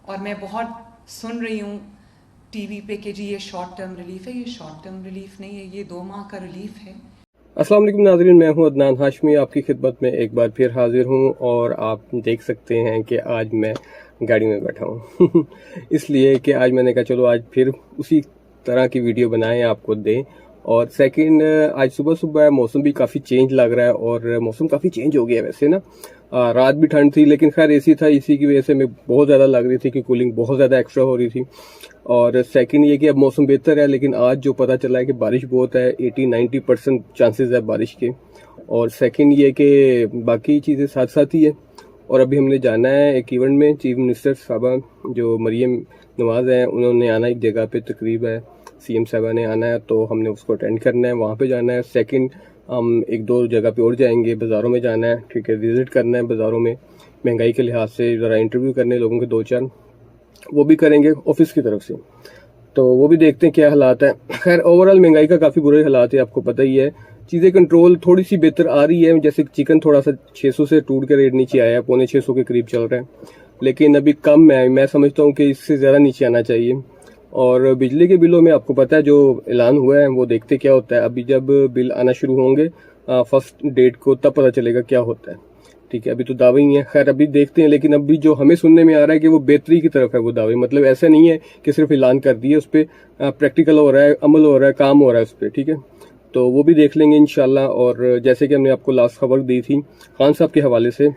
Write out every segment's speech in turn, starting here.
اور میں بہت سن رہی ہوں ٹی وی پہ کہ جی یہ شارٹ ٹرم ریلیف ہے. یہ شارٹ ٹرم ریلیف نہیں ہے, یہ 2 ماہ کا ریلیف ہے. السلام علیکم ناظرین, میں ہوں عدنان ہاشمی, آپ کی خدمت میں ایک بار پھر حاضر ہوں. اور آپ دیکھ سکتے ہیں کہ آج میں گاڑی میں بیٹھا ہوں اس لیے کہ آج میں نے کہا چلو آج پھر اسی طرح کی ویڈیو بنائیں, آپ کو دیں. اور سیکنڈ, آج صبح موسم بھی کافی چینج لگ رہا ہے, اور موسم کافی چینج ہو گیا ہے ویسے نا. رات بھی ٹھنڈ تھی لیکن خیر اے سی تھا, اسی کی وجہ سے میں بہت زیادہ لگ رہی تھی کہ کولنگ بہت زیادہ ایکسٹرا ہو رہی تھی. اور سیکنڈ یہ کہ اب موسم بہتر ہے, لیکن آج جو پتہ چلا ہے کہ بارش بہت ہے, 80-90% چانسز ہے بارش کے. اور سیکنڈ یہ کہ باقی چیزیں ساتھ ساتھ ہی ہے. اور ابھی ہم نے جانا ہے ایک ایونٹ میں, چیف منسٹر صاحبہ جو مریم نواز ہیں انہوں نے آنا, ایک جگہ پہ تقریب ہے, سی ایم صاحبہ نے آنا ہے, تو ہم نے اس کو اٹینڈ کرنا ہے, وہاں پہ جانا ہے. سیکنڈ ہم 1-2 جگہ پہ اور جائیں گے, بازاروں میں جانا ہے, ٹھیک ہے, وزٹ کرنا ہے بازاروں میں, مہنگائی کے لحاظ سے ذرا انٹرویو کرنے لوگوں کے 2-4 وہ بھی کریں گے آفس کی طرف سے, تو وہ بھی دیکھتے ہیں کیا حالات ہیں. خیر اوورآل مہنگائی کا کافی برے حالات ہے, آپ کو پتہ ہی ہے. چیزیں کنٹرول تھوڑی سی بہتر آ رہی ہے, جیسے چکن تھوڑا سا 600 سے ٹوٹ کے ریٹ نیچے آیا ہے, 650 کے قریب چل رہا ہے, لیکن ابھی کم ہے. میں سمجھتا ہوں کہ اس سے زیادہ نیچے آنا چاہیے. اور بجلی کے بلوں میں آپ کو پتہ ہے جو اعلان ہوا ہے وہ دیکھتے کیا ہوتا ہے. ابھی جب بل آنا شروع ہوں گے 1 ڈیٹ کو, تب پتہ چلے گا کیا ہوتا ہے, ٹھیک ہے. ابھی تو دعوے ہی ہیں, خیر ابھی دیکھتے ہیں. لیکن ابھی جو ہمیں سننے میں آ رہا ہے کہ وہ بہتری کی طرف ہے وہ دعوے, مطلب ایسا نہیں ہے کہ صرف اعلان کر دیے, اس پہ پریکٹیکل ہو رہا ہے, عمل ہو رہا ہے, کام ہو رہا ہے اس پہ, ٹھیک ہے. تو وہ بھی دیکھ لیں گے انشاءاللہ. اور جیسے کہ ہم نے آپ کو لاسٹ خبر دی تھی خان صاحب کے حوالے سے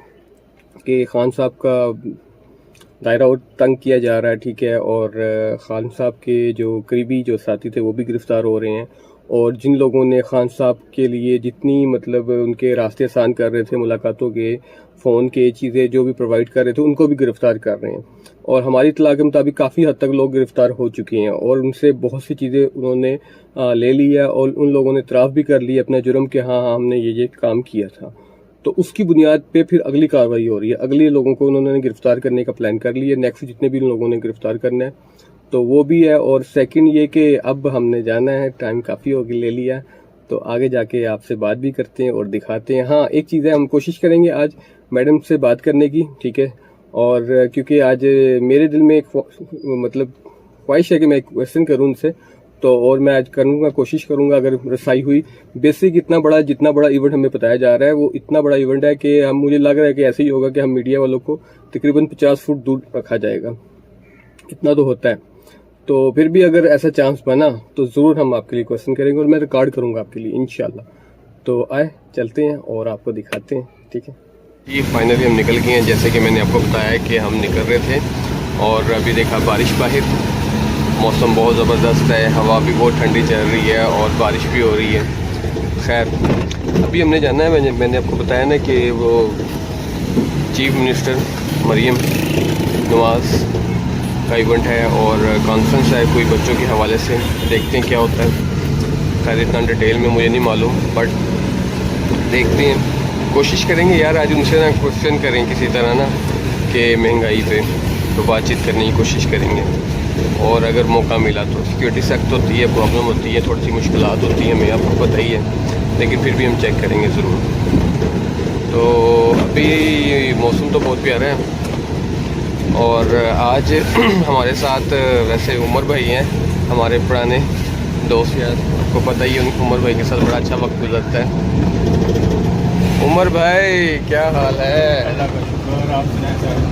کہ خان صاحب کا دائرہ اور تنگ کیا جا رہا ہے, ٹھیک ہے. اور خان صاحب کے جو قریبی جو ساتھی تھے وہ بھی گرفتار ہو رہے ہیں, اور جن لوگوں نے خان صاحب کے لیے جتنی مطلب ان کے راستے آسان کر رہے تھے, ملاقاتوں کے, فون کے, چیزیں جو بھی پرووائڈ کر رہے تھے, ان کو بھی گرفتار کر رہے ہیں. اور ہماری اطلاع کے مطابق کافی حد تک لوگ گرفتار ہو چکے ہیں, اور ان سے بہت سی چیزیں انہوں نے لے لیا, اور ان لوگوں نے اعتراف بھی کر لیا اپنا جرم کہ ہاں ہم نے یہ کام کیا تھا. تو اس کی بنیاد پہ پھر اگلی کارروائی ہو رہی ہے. اگلے لوگوں کو انہوں نے گرفتار کرنے کا پلان کر لیا, نیکسٹ جتنے بھی لوگوں نے گرفتار کرنا ہے تو وہ بھی ہے. اور سیکنڈ یہ کہ اب ہم نے جانا ہے, ٹائم کافی ہو گیا لے لیا, تو آگے جا کے آپ سے بات بھی کرتے ہیں اور دکھاتے ہیں. ہاں ایک چیز ہے, ہم کوشش کریں گے آج میڈم سے بات کرنے کی, ٹھیک ہے. اور کیونکہ آج میرے دل میں ایک مطلب خواہش ہے کہ میں ایک کویسچن کروں ان سے, تو اور میں آج کروں گا, کوشش کروں گا اگر رسائی ہوئی. بیسک جتنا بڑا ایونٹ ہمیں بتایا جا رہا ہے وہ اتنا بڑا ایونٹ ہے کہ مجھے لگ رہا ہے کہ ایسے ہی ہوگا کہ ہم میڈیا والوں کو تقریباً 50 فٹ دور رکھا جائے گا, اتنا تو ہوتا ہے. تو پھر بھی اگر ایسا چانس بنا تو ضرور ہم آپ کے لیے کویسچن کریں گے, اور میں ریکارڈ کروں گا آپ کے لیے انشاءاللہ. تو آئے چلتے ہیں اور آپ کو دکھاتے ہیں, ٹھیک ہے. یہ فائنلی ہم نکل گئے ہیں, جیسے کہ میں نے آپ کو بتایا کہ ہم نکل رہے تھے, اور ابھی دیکھا بارش باہر, موسم بہت زبردست ہے, ہوا بھی بہت ٹھنڈی چل رہی ہے, اور بارش بھی ہو رہی ہے. خیر ابھی ہم نے جانا ہے, میں نے آپ کو بتایا نا کہ وہ چیف منسٹر مریم نواز کا ایونٹ ہے, اور کانفرنس ہے کوئی بچوں کے حوالے سے, دیکھتے ہیں کیا ہوتا ہے. خیر اتنا ڈیٹیل میں مجھے نہیں معلوم, بٹ دیکھتے ہیں, کوشش کریں گے یار آج ان سے نا کوشچن کریں کسی طرح نا کہ مہنگائی پہ, تو بات چیت کرنے کی کوشش کریں گے. اور اگر موقع ملا تو سیکورٹی سخت ہوتی ہے, پرابلم ہوتی ہے, تھوڑی سی مشکلات ہوتی ہیں, ہمیں آپ کو پتہ ہی ہے, لیکن پھر بھی ہم چیک کریں گے ضرور. تو ابھی موسم تو بہت پیارا ہے, اور آج ہمارے ساتھ ویسے عمر بھائی ہیں, ہمارے پرانے دوست یار, آپ کو پتہ ہی ہے عمر بھائی کے ساتھ بڑا اچھا وقت گزرتا ہے. عمر بھائی کیا حال ہے؟ اللہ کا شکر, آپ سنائیں سر.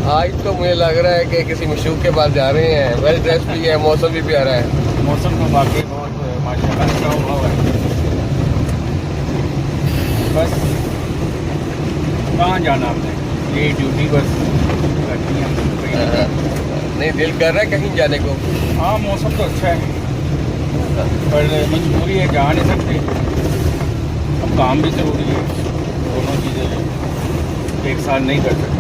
آج تو مجھے لگ رہا ہے کہ کسی مشہور کے پاس جا رہے ہیں, ویل ڈریس بھی ہے, موسم بھی پیارا ہے. موسم تو واقعی بہت ماشاء اللہ اچھا ہوا ہے. بس کہاں جانا ہم نے, یہ ڈیوٹی بس کرنی ہے. نہیں دل کر رہا ہے کہیں جانے کو. ہاں موسم تو اچھا ہے, پر مجبوری ہے, جا نہیں سکتے. اب کام بھی ضروری ہے, دونوں چیزیں ایک ساتھ نہیں کر سکتے.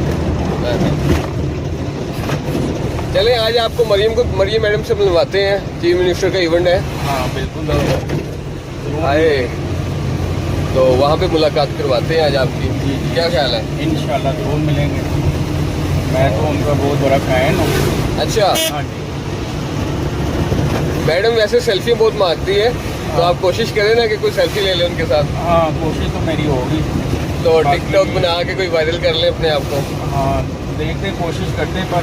چلیں آج آپ کو مریم میڈم سے ملواتے ہیں, چیف منسٹر کا ایونٹ ہے. ہاں بالکل آئے تو وہاں پہ ملاقات کرواتے ہیں آج آپ کی. کیا خیال ہے؟ انشاءاللہ ضرور ملیں گے. میں تو ان کا بہت بڑا فین ہوں. اچھا, ہاں جی. میڈم ویسے سیلفی بہت مانگتی ہے, تو آپ کوشش کریں نا کہ کوئی سیلفی لے لیں ان کے ساتھ. ہاں کوشش تو میری ہوگی. تو ٹک ٹاک بنا کے کوئی وائرل کر لیں اپنے آپ کو. ہاں دیکھتے کوشش کرتے, پر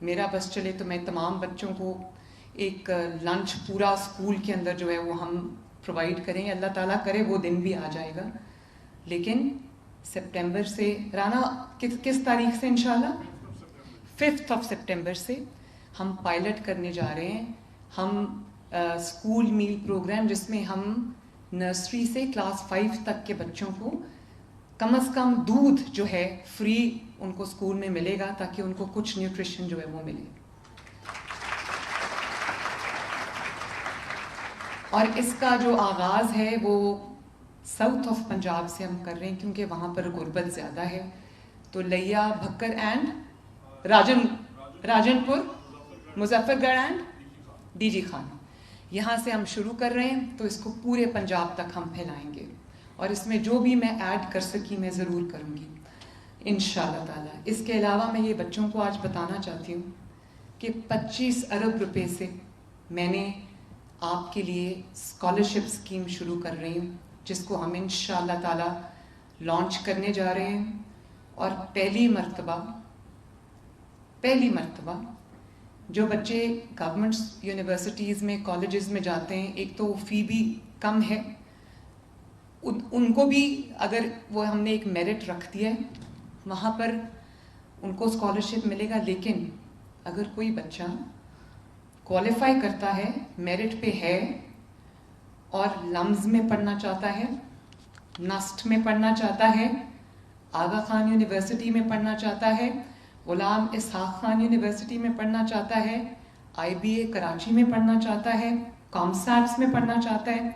میرا بس چلے تو میں تمام بچوں کو ایک لنچ پورا اسکول کے اندر جو ہے وہ ہم پرووائڈ کریں. اللہ تعالیٰ کرے وہ دن بھی آ جائے گا. لیکن سپٹمبر سے رانا کس تاریخ سے انشاءاللہ 5 سپٹمبر سے ہم پائلٹ کرنے جا رہے ہیں. ہم اسکول میل پروگرام جس میں ہم نرسری سے کلاس 5 تک کے بچوں کو کم از کم دودھ جو ہے فری ان کو اسکول میں ملے گا تاکہ ان کو کچھ نیوٹریشن جو ہے وہ ملے. اور اس کا جو آغاز ہے وہ ساؤتھ آف پنجاب سے ہم کر رہے ہیں کیونکہ وہاں پر غربت زیادہ ہے. تو لیا بھکر اینڈ راجن پور, مظفر گڑھ اینڈ ڈی جی خان, یہاں سے ہم شروع کر رہے ہیں. تو اس کو پورے پنجاب تک ہم پھیلائیں گے اور اس میں جو بھی میں ایڈ کر سکی میں ضرور کروں گی انشاءاللہ تعالیٰ. اس کے علاوہ میں یہ بچوں کو آج بتانا چاہتی ہوں کہ 25 ارب روپے سے میں نے آپ کے لیے اسکالرشپ اسکیم شروع کر رہی ہوں جس کو ہم انشاءاللہ تعالیٰ لانچ کرنے جا رہے ہیں. اور پہلی مرتبہ جو بچے گورنمنٹ یونیورسٹیز میں کالجز میں جاتے ہیں, ایک تو فی بھی کم ہے, ان کو بھی اگر وہ ہم نے ایک میرٹ رکھ دیا ہے وہاں پر ان کو اسکالرشپ ملے گا. لیکن اگر کوئی بچہ کوالیفائی کرتا ہے, میرٹ پہ ہے اور لمز میں پڑھنا چاہتا ہے, نسٹ میں پڑھنا چاہتا ہے, آغا خان یونیورسٹی میں پڑھنا چاہتا ہے, غلام اسحاق خان یونیورسٹی میں پڑھنا چاہتا ہے, آئی بی اے کراچی میں پڑھنا چاہتا ہے, کامسیٹس میں پڑھنا چاہتا ہے,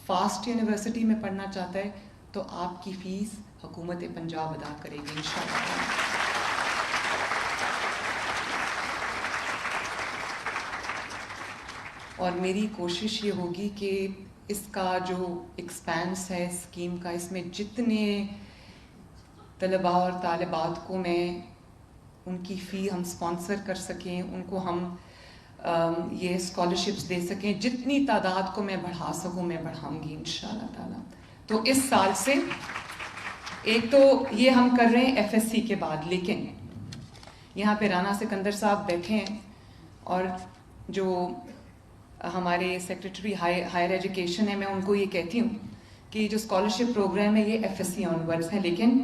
فاسٹ یونیورسٹی میں پڑھنا چاہتا ہے, تو آپ کی فیس حکومت پنجاب ادا کرے گی انشاءاللہ. اور میری کوشش یہ ہوگی کہ اس کا جو ایکسپینس ہے اسکیم کا, اس میں جتنے طلباء اور طالبات کو میں ان کی فی ہم سپانسر کر سکیں, ان کو ہم یہ اسکالرشپس دے سکیں, جتنی تعداد کو میں بڑھا سکوں میں بڑھاؤں گی انشاءاللہ تعالیٰ. تو اس سال سے ایک تو یہ ہم کر رہے ہیں ایف ایس سی کے بعد, لیکن یہاں پہ رانا سکندر صاحب بیٹھے ہیں اور جو ہمارے سیکریٹری ہائر ایجوکیشن ہے, میں ان کو یہ کہتی ہوں کہ جو اسکالرشپ پروگرام ہے یہ ایف ایس سی آنورڈس ہے. لیکن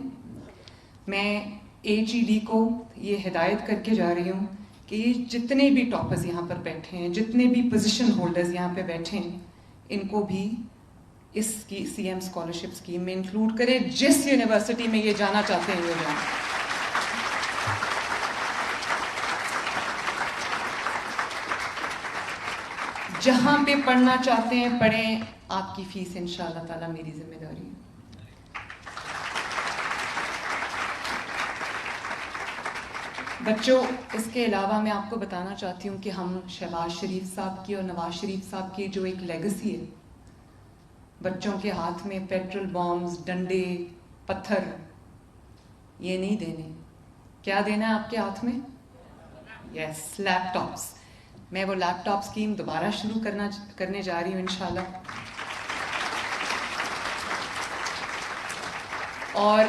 میں ایچ ای ڈی کو یہ ہدایت کر کے جا رہی ہوں کہ یہ جتنے بھی ٹاپرز یہاں پر بیٹھے ہیں, جتنے بھی پوزیشن ہولڈرز یہاں پہ بیٹھے ہیں, ان کو بھی اس کی سی ایم اسکالرشپ اسکیم میں انکلوڈ کرے. جس یونیورسٹی میں یہ جانا چاہتے ہیں وہ جائیں. جہاں پہ پڑھنا چاہتے ہیں پڑھیں, آپ کی فیس انشاءاللہ تعالیٰ میری ذمہ داری ہے. بچوں, اس کے علاوہ میں آپ کو بتانا چاہتی ہوں کہ ہم شہباز شریف صاحب کی اور نواز شریف صاحب کی جو ایک لیگسی ہے, بچوں کے ہاتھ میں پیٹرول بامز, ڈنڈے, پتھر یہ نہیں دینے. کیا دینا ہے آپ کے ہاتھ میں؟ یس, لیپ ٹاپس. میں وہ لیپ ٹاپ اسکیم دوبارہ شروع کرنے جا رہی ہوں انشاءاللہ. اور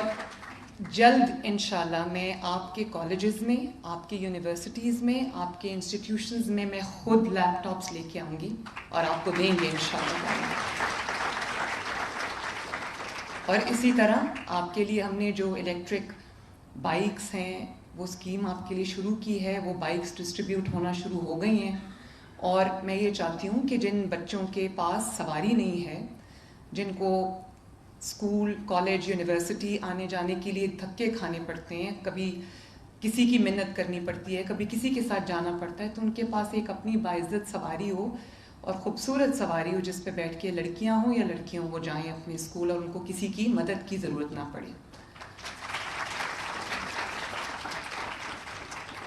جلد انشاءاللہ میں آپ کے کالجز میں, آپ کے یونیورسٹیز میں, آپ کے انسٹیٹیوشنز میں خود لیپ ٹاپس لے کے آؤں گی اور آپ کو دیں گے انشاءاللہ. اور اسی طرح آپ کے لیے ہم نے جو الیکٹرک بائکس ہیں وہ اسکیم آپ کے لیے شروع کی ہے. وہ بائکس ڈسٹریبیوٹ ہونا شروع ہو گئی ہیں. اور میں یہ چاہتی ہوں کہ جن بچوں کے پاس سواری نہیں ہے, جن کو اسکول, کالج, یونیورسٹی آنے جانے کے لیے دھکے کھانے پڑتے ہیں, کبھی کسی کی منت کرنی پڑتی ہے, کبھی کسی کے ساتھ جانا پڑتا ہے, تو ان کے پاس ایک اپنی باعزت سواری ہو اور خوبصورت سواری ہو جس پہ بیٹھ کے لڑکیاں ہوں یا لڑکے ہوں وہ جائیں اپنے اسکول اور ان کو کسی کی مدد کی ضرورت نہ پڑے.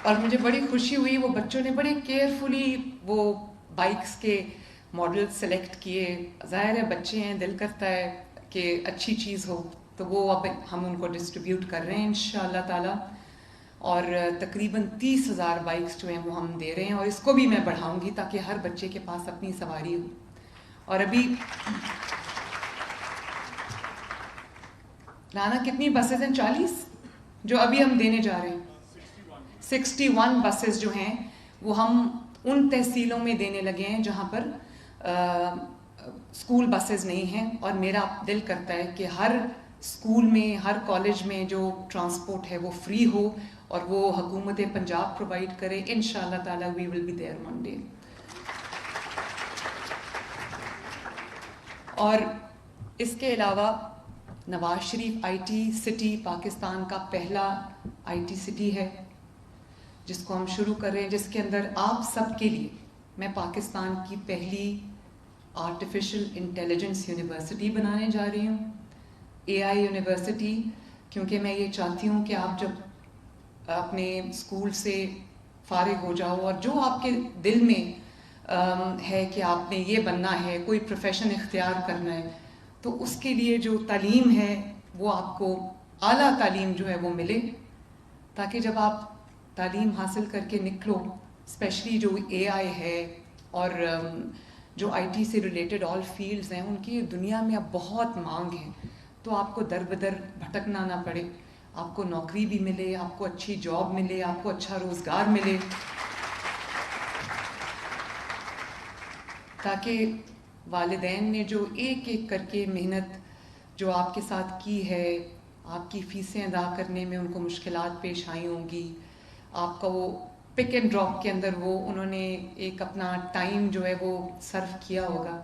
اور مجھے بڑی خوشی ہوئی, وہ بچوں نے بڑے کیئرفلی وہ بائکس کے ماڈل سلیکٹ کیے. ظاہر ہے بچے ہیں, دل کرتا ہے کہ اچھی چیز ہو, تو وہ اب ہم ان کو ڈسٹریبیوٹ کر رہے ہیں انشاءاللہ تعالیٰ. اور تقریباً 30,000 بائکس جو ہیں وہ ہم دے رہے ہیں, اور اس کو بھی میں بڑھاؤں گی تاکہ ہر بچے کے پاس اپنی سواری ہو. اور ابھی رانا کتنی بسیں ہیں؟ 40 جو ابھی ہم دینے جا رہے ہیں. 61 بسز جو ہیں وہ ہم ان تحصیلوں میں دینے لگے ہیں جہاں پر اسکول بسز نہیں ہیں، اور میرا دل کرتا ہے کہ ہر اسکول میں، ہر کالج میں جو ٹرانسپورٹ ہے وہ فری ہو اور وہ حکومت پنجاب پرووائڈ کرے. انشاءاللہ تعالیٰ we will be there one day. اور اس کے علاوہ Nawaz Sharif I T city Pakistan کا پہلا آئی ٹی سٹی ہے جس کو ہم شروع کر رہے ہیں، جس کے اندر آپ سب کے لیے میں پاکستان کی پہلی آرٹیفیشل انٹیلیجنس یونیورسٹی بنانے جا رہی ہوں، اے آئی یونیورسٹی. کیونکہ میں یہ چاہتی ہوں کہ آپ جب اپنے اسکول سے فارغ ہو جاؤ اور جو آپ کے دل میں ہے کہ آپ نے یہ بننا ہے، کوئی پروفیشن اختیار کرنا ہے، تو اس کے لیے جو تعلیم ہے وہ آپ کو اعلیٰ تعلیم جو ہے وہ ملے، تاکہ جب آپ تعلیم حاصل کر کے نکلو، اسپیشلی جو اے آئی ہے اور جو آئی ٹی سے ریلیٹڈ آل فیلڈز ہیں، ان کی دنیا میں اب بہت مانگ ہے، تو آپ کو در بدر بھٹکنا نہ پڑے، آپ کو نوکری بھی ملے، آپ کو اچھی جاب ملے، آپ کو اچھا روزگار ملے، تاکہ والدین نے جو ایک ایک کر کے محنت جو آپ کے ساتھ کی ہے، آپ کی فیسیں ادا کرنے میں ان کو مشکلات پیش آئی ہوں گی، آپ کا وہ پک اینڈ ڈراپ کے اندر وہ انہوں نے ایک اپنا ٹائم جو ہے وہ صرف کیا ہوگا،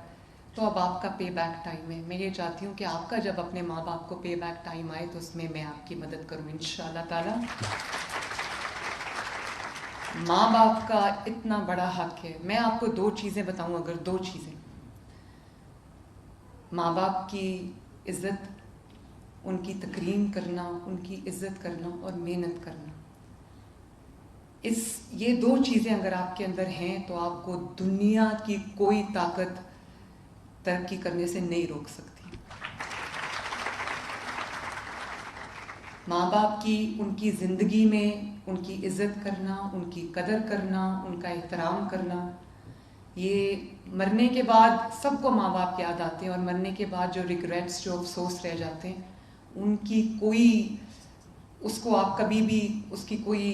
تو اب آپ کا پے بیک ٹائم ہے. میں یہ چاہتی ہوں کہ آپ کا جب اپنے ماں باپ کو پے بیک ٹائم آئے تو اس میں میں آپ کی مدد کروں انشاءاللہ تعالی. ماں باپ کا اتنا بڑا حق ہے. میں آپ کو 2 چیزیں بتاؤں، اگر 2 چیزیں، ماں باپ کی عزت، ان کی تکریم کرنا، ان کی عزت کرنا اور محنت کرنا، یہ 2 چیزیں اگر آپ کے اندر ہیں تو آپ کو دنیا کی کوئی طاقت ترقی کرنے سے نہیں روک سکتی. ماں باپ کی، ان کی زندگی میں ان کی عزت کرنا، ان کی قدر کرنا، ان کا احترام کرنا، یہ مرنے کے بعد سب کو ماں باپ یاد آتے ہیں، اور مرنے کے بعد جو ریگریٹس، جو افسوس رہ جاتے ہیں، ان کی کوئی، اس کو آپ کبھی بھی اس کی کوئی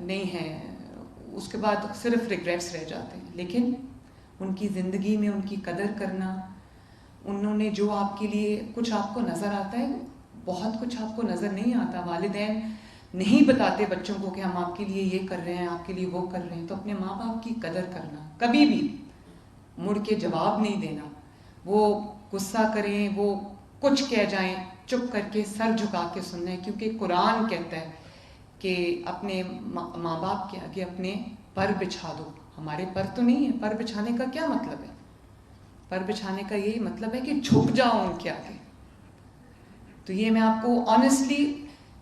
نہیں ہے، اس کے بعد صرف ریگریٹس رہ جاتے ہیں. لیکن ان کی زندگی میں ان کی قدر کرنا، انہوں نے جو آپ کے لیے، کچھ آپ کو نظر آتا ہے، بہت کچھ آپ کو نظر نہیں آتا. والدین نہیں بتاتے بچوں کو کہ ہم آپ کے لیے یہ کر رہے ہیں، آپ کے لیے وہ کر رہے ہیں. تو اپنے ماں باپ کی قدر کرنا، کبھی بھی مڑ کے جواب نہیں دینا. وہ غصہ کریں، وہ کچھ کہہ جائیں، چپ کر کے سر جھکا کے سننا ہے، کیونکہ قرآن کہتا ہے کہ اپنے ماں باپ کے آگے اپنے پر بچھا دو. ہمارے پر تو نہیں ہے، پر بچھانے کا کیا مطلب ہے؟ پر بچھانے کا یہی مطلب ہے کہ جھک جاؤ ان کے آگے. تو یہ میں آپ کو آنیسٹلی،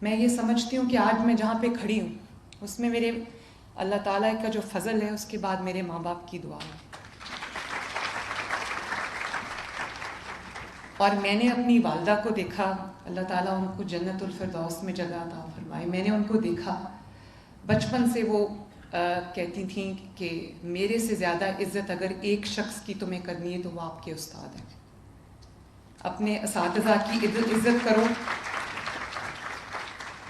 میں یہ سمجھتی ہوں کہ آج میں جہاں پہ کھڑی ہوں اس میں میرے اللہ تعالیٰ کا جو فضل ہے، اس کے بعد میرے ماں باپ کی دعا ہے. اور میں نے اپنی والدہ کو دیکھا، اللہ تعالیٰ ان کو جنت الفردوس میں جگہ عطا فرمائے. میں نے ان کو دیکھا بچپن سے، وہ کہتی تھیں کہ میرے سے زیادہ عزت اگر ایک شخص کی تمہیں کرنی ہے تو وہ آپ کے استاد ہیں. اپنے اساتذہ کی عزت کرو.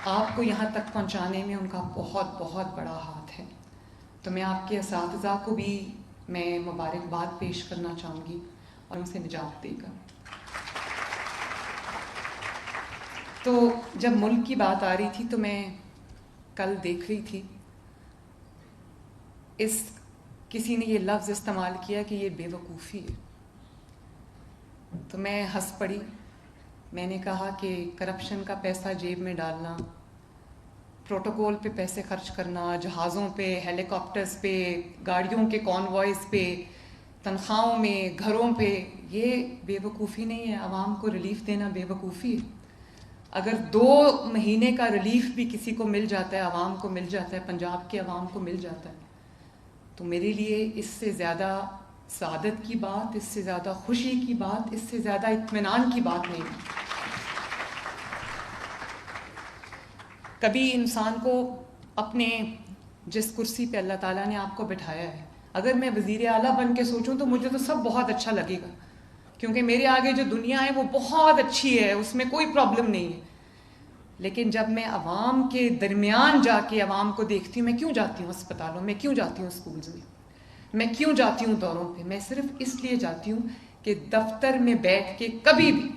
آپ کو یہاں تک پہنچانے میں ان کا بہت بہت بڑا ہاتھ ہے. تو میں آپ کے اساتذہ کو بھی میں مبارکباد پیش کرنا چاہوں گی اور ان سے نجات دے گا. تو جب ملک کی بات آ رہی تھی تو میں کل دیکھ رہی تھی، کسی نے یہ لفظ استعمال کیا کہ یہ بے وقوفی ہے. تو میں ہنس پڑی. میں نے کہا کہ کرپشن کا پیسہ جیب میں ڈالنا، پروٹوکول پہ پیسے خرچ کرنا، جہازوں پہ، ہیلی کاپٹرز پہ، گاڑیوں کے کانوائز پہ، تنخواہوں میں، گھروں پہ، یہ بے وقوفی نہیں ہے. عوام کو ریلیف دینا بے وقوفی ہے. اگر 2 مہینے کا ریلیف بھی کسی کو مل جاتا ہے، عوام کو مل جاتا ہے، پنجاب کے عوام کو مل جاتا ہے، تو میرے لیے اس سے زیادہ سعادت کی بات، اس سے زیادہ خوشی کی بات، اس سے زیادہ اطمینان کی بات نہیں ہے. کبھی انسان کو اپنے جس کرسی پہ اللہ تعالیٰ نے آپ کو بٹھایا ہے، اگر میں وزیر اعلیٰ بن کے سوچوں تو مجھے تو سب بہت اچھا لگے گا، کیونکہ میرے آگے جو دنیا ہے وہ بہت اچھی ہے، اس میں کوئی پرابلم نہیں ہے. لیکن جب میں عوام کے درمیان جا کے عوام کو دیکھتی ہوں، میں کیوں جاتی ہوں اسپتالوں میں، کیوں جاتی ہوں اسکولز میں کیوں جاتی ہوں دوروں پہ؟ میں صرف اس لیے جاتی ہوں کہ دفتر میں بیٹھ کے کبھی بھی